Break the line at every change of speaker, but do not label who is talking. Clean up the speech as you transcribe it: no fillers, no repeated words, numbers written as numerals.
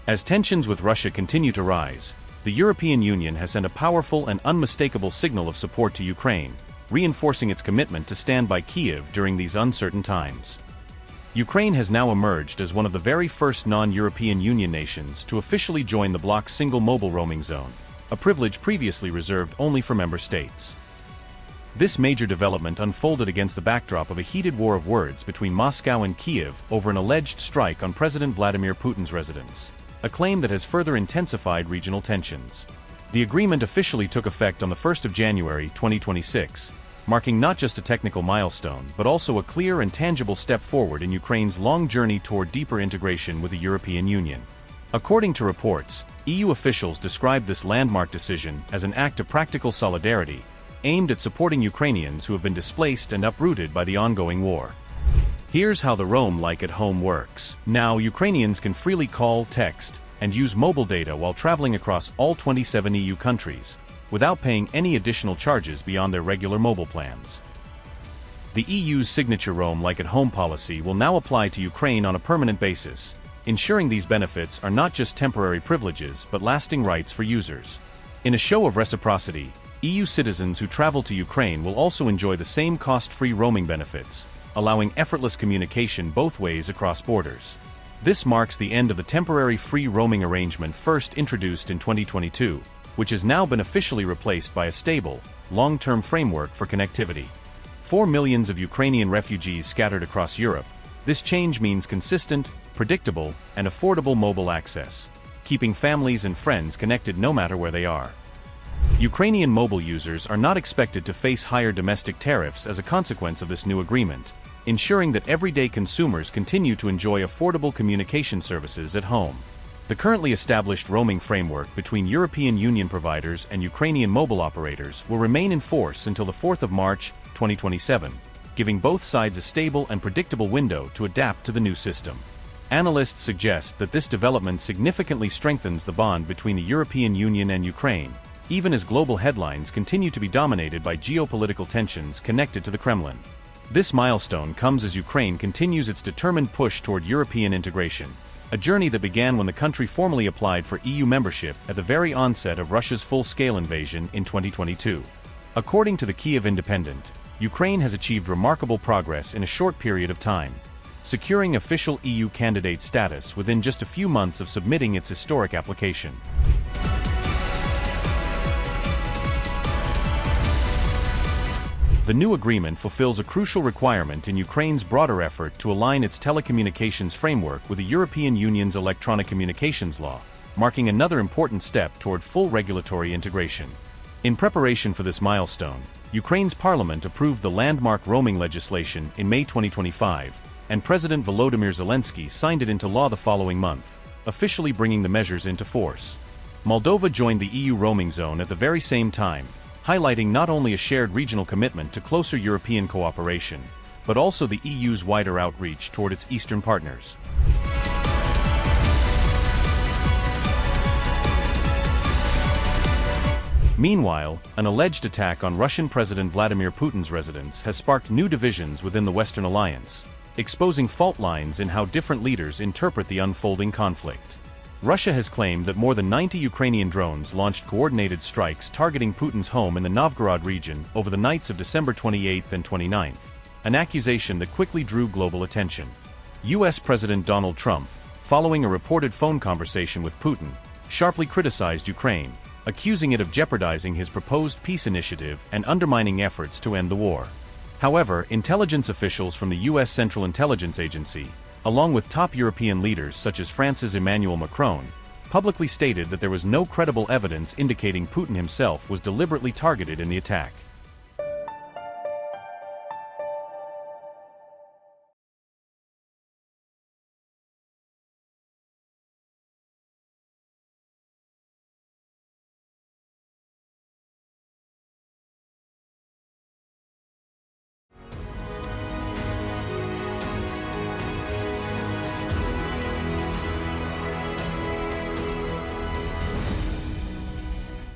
As tensions with Russia continue to rise, the European Union has sent a powerful and unmistakable signal of support to Ukraine, reinforcing its commitment to stand by Kyiv during these uncertain times. Ukraine has now emerged as one of the very first non-European Union nations to officially join the bloc's single mobile roaming zone, a privilege previously reserved only for member states. This major development unfolded against the backdrop of a heated war of words between Moscow and Kyiv over an alleged strike on President Vladimir Putin's residence, a claim that has further intensified regional tensions. The agreement officially took effect on the 1st of January 2026, marking not just a technical milestone but also a clear and tangible step forward in Ukraine's long journey toward deeper integration with the European Union. According to reports, EU officials described this landmark decision as an act of practical solidarity, aimed at supporting Ukrainians who have been displaced and uprooted by the ongoing war. Here's how the Roam Like at Home works. Now, Ukrainians can freely call, text, and use mobile data while traveling across all 27 EU countries, without paying any additional charges beyond their regular mobile plans. The EU's signature Roam Like at Home policy will now apply to Ukraine on a permanent basis, ensuring these benefits are not just temporary privileges but lasting rights for users. In a show of reciprocity, EU citizens who travel to Ukraine will also enjoy the same cost-free roaming benefits, allowing effortless communication both ways across borders. This marks the end of the temporary free roaming arrangement first introduced in 2022, which has now been officially replaced by a stable, long-term framework for connectivity. For millions of Ukrainian refugees scattered across Europe, this change means consistent, predictable, and affordable mobile access, keeping families and friends connected no matter where they are. Ukrainian mobile users are not expected to face higher domestic tariffs as a consequence of this new agreement, ensuring that everyday consumers continue to enjoy affordable communication services at home. The currently established roaming framework between European Union providers and Ukrainian mobile operators will remain in force until the 4th of March, 2027, giving both sides a stable and predictable window to adapt to the new system. Analysts suggest that this development significantly strengthens the bond between the European Union and Ukraine, even as global headlines continue to be dominated by geopolitical tensions connected to the Kremlin. This milestone comes as Ukraine continues its determined push toward European integration, a journey that began when the country formally applied for EU membership at the very onset of Russia's full-scale invasion in 2022. According to the Kyiv Independent, Ukraine has achieved remarkable progress in a short period of time, securing official EU candidate status within just a few months of submitting its historic application. The new agreement fulfills a crucial requirement in Ukraine's broader effort to align its telecommunications framework with the European Union's electronic communications law, marking another important step toward full regulatory integration. In preparation for this milestone, Ukraine's parliament approved the landmark roaming legislation in May 2025, and President Volodymyr Zelensky signed it into law the following month, officially bringing the measures into force. Moldova joined the EU roaming zone at the very same time, highlighting not only a shared regional commitment to closer European cooperation, but also the EU's wider outreach toward its eastern partners. Meanwhile, an alleged attack on Russian President Vladimir Putin's residence has sparked new divisions within the Western alliance, exposing fault lines in how different leaders interpret the unfolding conflict. Russia has claimed that more than 90 Ukrainian drones launched coordinated strikes targeting Putin's home in the Novgorod region over the nights of December 28 and 29, an accusation that quickly drew global attention. U.S. President Donald Trump, following a reported phone conversation with Putin, sharply criticized Ukraine, accusing it of jeopardizing his proposed peace initiative and undermining efforts to end the war. However, intelligence officials from the U.S. Central Intelligence Agency, along with top European leaders such as France's Emmanuel Macron, publicly stated that there was no credible evidence indicating Putin himself was deliberately targeted in the attack.